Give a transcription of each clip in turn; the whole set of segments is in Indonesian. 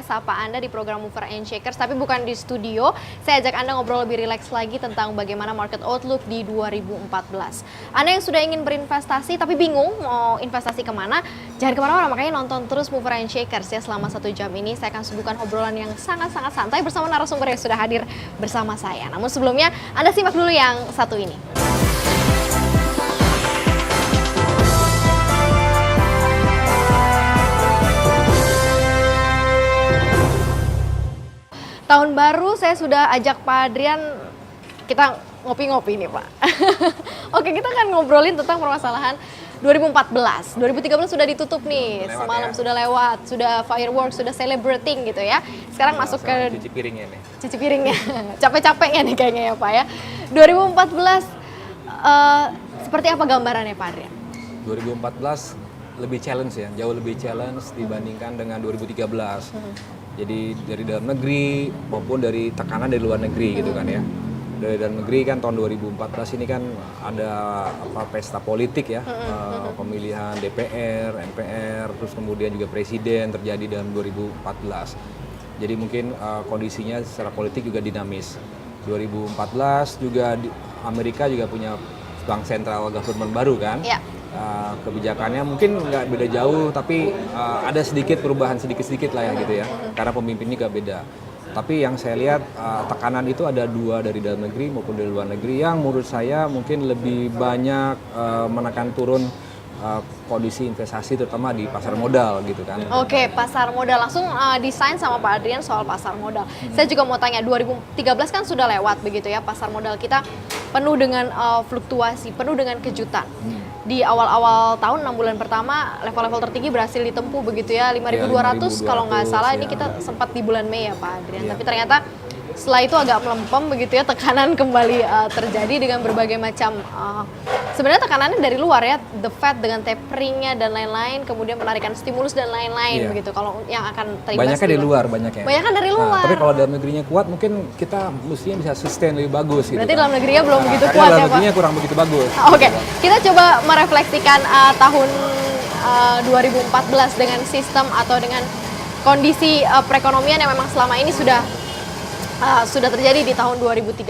saya sapa Anda di program Mover and Shakers, tapi bukan di studio. Saya ajak Anda ngobrol lebih rileks lagi tentang bagaimana market outlook di 2014. Anda yang sudah ingin berinvestasi tapi bingung mau investasi kemana, jangan kemana-mana, makanya nonton terus Mover and Shakers ya. Selama 1 jam ini saya akan suguhkan obrolan yang sangat-sangat santai bersama narasumber yang sudah hadir bersama saya. Namun sebelumnya, Anda simak dulu yang satu ini. Tahun baru saya sudah ajak Pak Adrian, kita ngopi-ngopi nih Pak. Oke, kita akan ngobrolin tentang permasalahan 2014. 2013 sudah ditutup nih, semalam ya. Sudah lewat, sudah fireworks, sudah celebrating gitu ya. Sekarang masuk ke cuci piringnya nih. Cuci piringnya, capek-capeknya nih kayaknya ya Pak ya. 2014, seperti apa gambarannya Pak Adrian? 2014 lebih challenge ya, jauh lebih challenge dibandingkan dengan 2013. Jadi dari dalam negeri maupun dari tekanan dari luar negeri gitu kan ya. Dari dalam negeri kan tahun 2014 ini kan ada pesta politik ya, pemilihan DPR, MPR, terus kemudian juga presiden terjadi dalam 2014. Jadi mungkin kondisinya secara politik juga dinamis. 2014 juga Amerika juga punya bank sentral government baru kan. Ya. Kebijakannya mungkin nggak beda jauh, tapi ada sedikit perubahan sedikit-sedikit lah ya gitu ya, karena pemimpinnya nggak beda. Tapi yang saya lihat tekanan itu ada dua, dari dalam negeri maupun dari luar negeri, yang menurut saya mungkin lebih banyak menekan turun kondisi investasi terutama di pasar modal gitu kan. Oke, pasar modal, langsung desain sama Pak Adrian soal pasar modal. Saya juga mau tanya, 2013 kan sudah lewat begitu ya, pasar modal kita penuh dengan fluktuasi, penuh dengan kejutan. Di awal-awal tahun 6 bulan pertama level-level tertinggi berhasil ditempuh begitu ya, 5.200 kalau nggak salah, ini kita sempat di bulan Mei ya Pak Adrian. Tapi ternyata setelah itu agak melempem begitu ya, tekanan kembali terjadi dengan berbagai macam sebenarnya tekanannya dari luar ya, the Fed dengan taperingnya dan lain-lain, kemudian penarikan stimulus dan lain-lain begitu. Kalau yang akan terimbas banyaknya dari luar, banyaknya. Banyaknya dari luar. Tapi kalau dalam negerinya kuat, mungkin kita mestinya bisa sustain lebih bagus gitu. Berarti kan. dalam negerinya belum begitu kuat ya Pak? Dalam negerinya Pak? kurang begitu bagus. Oke, kita coba merefleksikan tahun 2014 dengan sistem atau dengan kondisi perekonomian yang memang selama ini sudah terjadi di tahun 2013.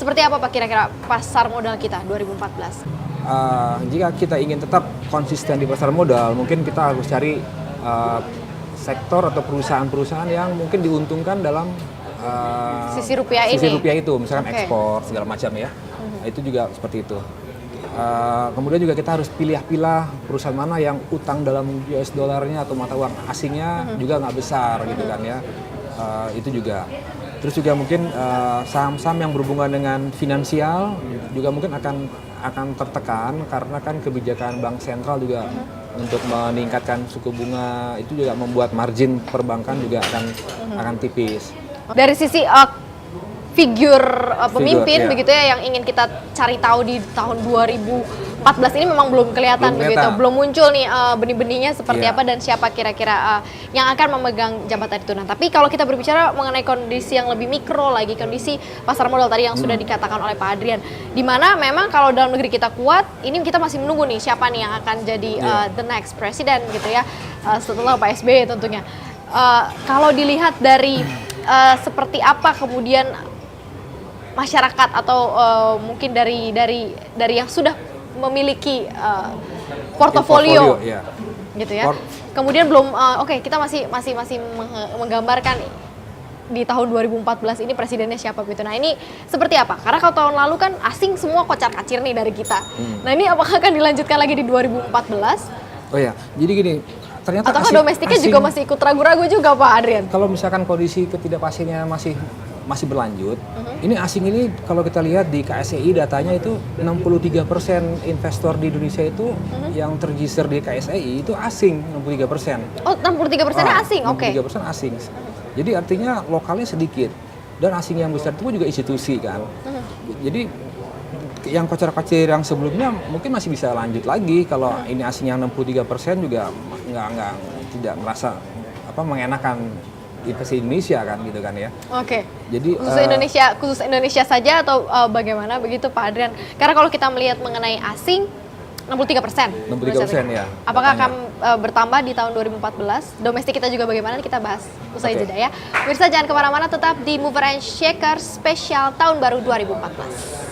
Seperti apa Pak kira-kira pasar modal kita 2014? Jika kita ingin tetap konsisten di pasar modal, mungkin kita harus cari sektor atau perusahaan-perusahaan yang mungkin diuntungkan dalam sisi rupiah itu, misalkan ekspor segala macam ya. Itu juga seperti itu. Kemudian juga kita harus pilih-pilih perusahaan mana yang utang dalam US dollarnya atau mata uang asingnya juga nggak besar gitu kan ya. Itu juga. Terus juga mungkin saham-saham yang berhubungan dengan finansial juga mungkin akan tertekan, karena kan kebijakan bank sentral juga untuk meningkatkan suku bunga itu juga membuat margin perbankan juga akan tipis. Dari sisi figur pemimpin begitu ya, yang ingin kita cari tahu di tahun 2014 ini memang belum kelihatan begitu, belum muncul nih benih-benihnya seperti apa dan siapa kira-kira yang akan memegang jabatan itu. Nah, tapi kalau kita berbicara mengenai kondisi yang lebih mikro lagi, kondisi pasar modal tadi yang sudah dikatakan oleh Pak Adrian, di mana memang kalau dalam negeri kita kuat, ini kita masih menunggu nih siapa nih yang akan jadi the next president gitu ya, setelah Pak SBY tentunya. Kalau dilihat dari seperti apa kemudian masyarakat atau mungkin dari yang sudah memiliki portofolio gitu ya. Kemudian belum kita masih menggambarkan di tahun 2014 ini presidennya siapa gitu. Nah, ini seperti apa? Karena kalau tahun lalu kan asing semua kocar-kacir nih dari kita. Nah, ini apakah akan dilanjutkan lagi di 2014? Oh ya, jadi gini, ternyata ataukah domestiknya juga masih ikut ragu-ragu juga Pak Adrian? Kalau misalkan kondisi ketidakpastiannya masih berlanjut, ini asing ini kalau kita lihat di KSEI datanya itu 63% investor di Indonesia itu yang terregister di KSEI itu asing, 63%. Oh, 63%-nya asing, oke. 63% asing. Jadi artinya lokalnya sedikit, dan asing yang besar itu juga institusi kan. Jadi yang kocar-kacir yang sebelumnya mungkin masih bisa lanjut lagi, kalau ini asing yang 63% juga tidak merasa mengenakan investasi Indonesia kan gitu kan ya. Oke. Jadi khusus Indonesia saja atau bagaimana begitu Pak Adrian? Karena kalau kita melihat mengenai asing 63%. 63% ya. Apakah akan bertambah di tahun 2014. Domestik kita juga bagaimana, kita bahas usai Oke. jeda ya. Pemirsa jangan kemana-mana, tetap di Mover and Shaker spesial tahun baru 2014.